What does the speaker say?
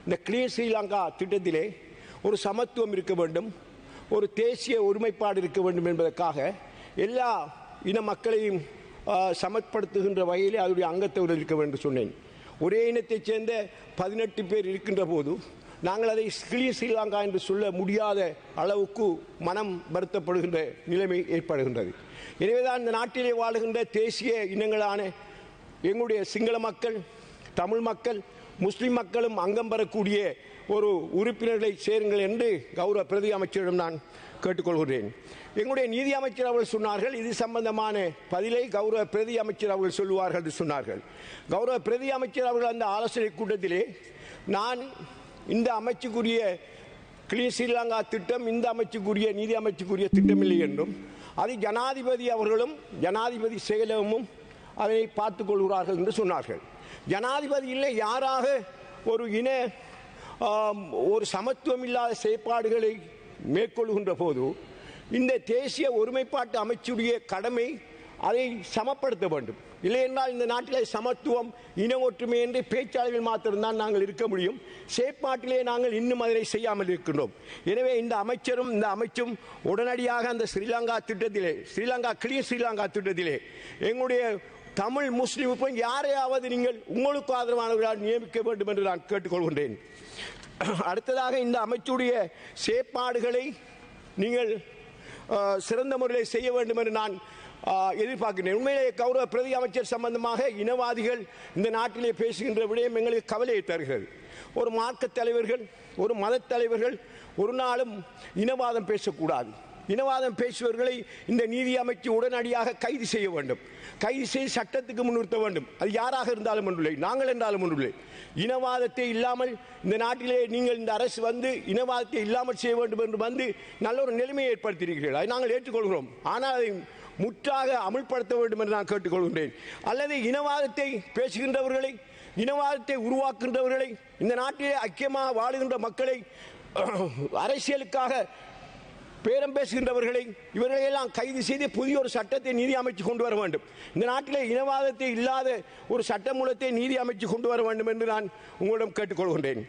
இந்த கிளீன் ஸ்ரீலங்கா திட்டத்திலே ஒரு சமத்துவம் இருக்க வேண்டும், ஒரு தேசிய ஒருமைப்பாடு இருக்க வேண்டும் என்பதற்காக எல்லா இன மக்களையும் சமப்படுத்துகின்ற வகையிலே அதனுடைய அங்கத்தவர்கள் இருக்க வேண்டும் சொன்னேன். ஒரே இனத்தைச் சேர்ந்த 18 பேர் இருக்கின்ற போது நாங்கள் அதை கிளீன் ஸ்ரீலங்கா என்று சொல்ல முடியாத அளவுக்கு மனம் வருத்தப்படுகின்ற நிலைமை ஏற்படுகின்றது. எனவேதான் இந்த நாட்டிலே வாழுகின்ற தேசிய இனங்களான எங்களுடைய சிங்கள மக்கள், தமிழ் மக்கள், முஸ்லிம் மக்களும் அங்கம் பெறக்கூடிய ஒரு உறுப்பினர்களை சேருங்கள் என்று கௌரவ பிரதி அமைச்சரிடம் நான் கேட்டுக்கொள்கிறேன். எங்களுடைய நீதி அமைச்சர் அவர்கள் சொன்னார்கள், இது சம்பந்தமான பதிலை கௌரவ பிரதி அமைச்சர் அவர்கள் சொல்லுவார்கள் என்று சொன்னார்கள். கௌரவ பிரதி அமைச்சர் அவர்கள் அந்த ஆலோசனை கூட்டத்திலே நான் இந்த அமைச்சுக்குரிய கிளீன் ஸ்ரீலங்கா திட்டம் இந்த அமைச்சுக்குரிய நீதி அமைச்சுக்குரிய திட்டமில்லை என்றும் அது ஜனாதிபதி அவர்களும் ஜனாதிபதி செயலகமும் அதை பார்த்துக் கொள்கிறார்கள் என்று சொன்னார்கள். ஜனாதிபதி இல்லை யாராக ஒரு சமத்துவம் இல்லாத செயற்பாடுகளை மேற்கொள்கின்ற போது இந்த தேசிய ஒருமைப்பாட்டு அமைச்சுடைய கடமை அதை சமப்படுத்த வேண்டும். இல்லை என்றால் இந்த நாட்டிலே சமத்துவம் இன ஒற்றுமை என்று பேச்சாளர்கள் மாத்திரம்தான் நாங்கள் இருக்க முடியும். செயற்பாட்டிலே நாங்கள் இன்னும் அதனை செய்யாமல் இருக்கின்றோம். எனவே இந்த அமைச்சரும் இந்த அமைச்சும் உடனடியாக அந்த ஸ்ரீலங்கா திட்டத்திலே ஸ்ரீலங்கா கிளீன் ஸ்ரீலங்கா திட்டத்திலே எங்களுடைய தமிழ் முஸ்லிம் யாரையாவது நீங்கள் உங்களுக்கு ஆதரவானவர்களால் நியமிக்க வேண்டும் என்று நான் கேட்டுக்கொள்கின்றேன். அடுத்ததாக இந்த அமைச்சுடைய செயற்பாடுகளை நீங்கள் சிறந்த முறையில் செய்ய வேண்டும் என்று நான் எதிர்பார்க்கிறேன். உண்மையிலே கௌரவ பிரதி அமைச்சர் சம்பந்தமாக இனவாதிகள் இந்த நாட்டிலே பேசுகின்ற விடயம் எங்களுக்கு கவலையை தருகிறது. ஒரு மார்க்க தலைவர்கள், ஒரு மத தலைவர்கள் ஒரு நாளும் இனவாதம் பேசக்கூடாது. இனவாதம் பேசுபவர்களை இந்த நீதி அமைச்சு உடனடியாக கைது செய்ய வேண்டும். கைது செய்து சட்டத்துக்கு முன்னிறுத்த வேண்டும். அது யாராக இருந்தாலும் ஒன்றில்லை, நாங்கள் என்றாலும் ஒன்றில்லை. இனவாதத்தை இல்லாமல் இந்த நாட்டிலே நீங்கள் இந்த அரசு வந்து இனவாதத்தை இல்லாமல் செய்ய வேண்டும் என்று வந்து நல்ல ஒரு நிலைமையை ஏற்படுத்தியிருக்கிறீர்கள். அதை நாங்கள் ஏற்றுக்கொள்கிறோம். ஆனால் அதை முற்றாக அமுல்படுத்த வேண்டும் என்று நான் கேட்டுக்கொள்கின்றேன். அல்லது இனவாதத்தை பேசுகின்றவர்களை, இனவாதத்தை உருவாக்குகின்றவர்களை, இந்த நாட்டிலே ஐக்கியமாக வாழுகின்ற மக்களை அரசியலுக்காக பேரம் பேசுகின்றவர்களை இவர்களையெல்லாம் கைது செய்து புதிய ஒரு சட்டத்தை நீதி அமைச்சு கொண்டு வர வேண்டும். இந்த நாட்டிலே இனவாதத்தை இல்லாத ஒரு சட்டமூலத்தை நீதி அமைச்சு கொண்டு வர வேண்டும் என்று நான் உங்களிடம் கேட்டுக்கொள்கின்றேன்.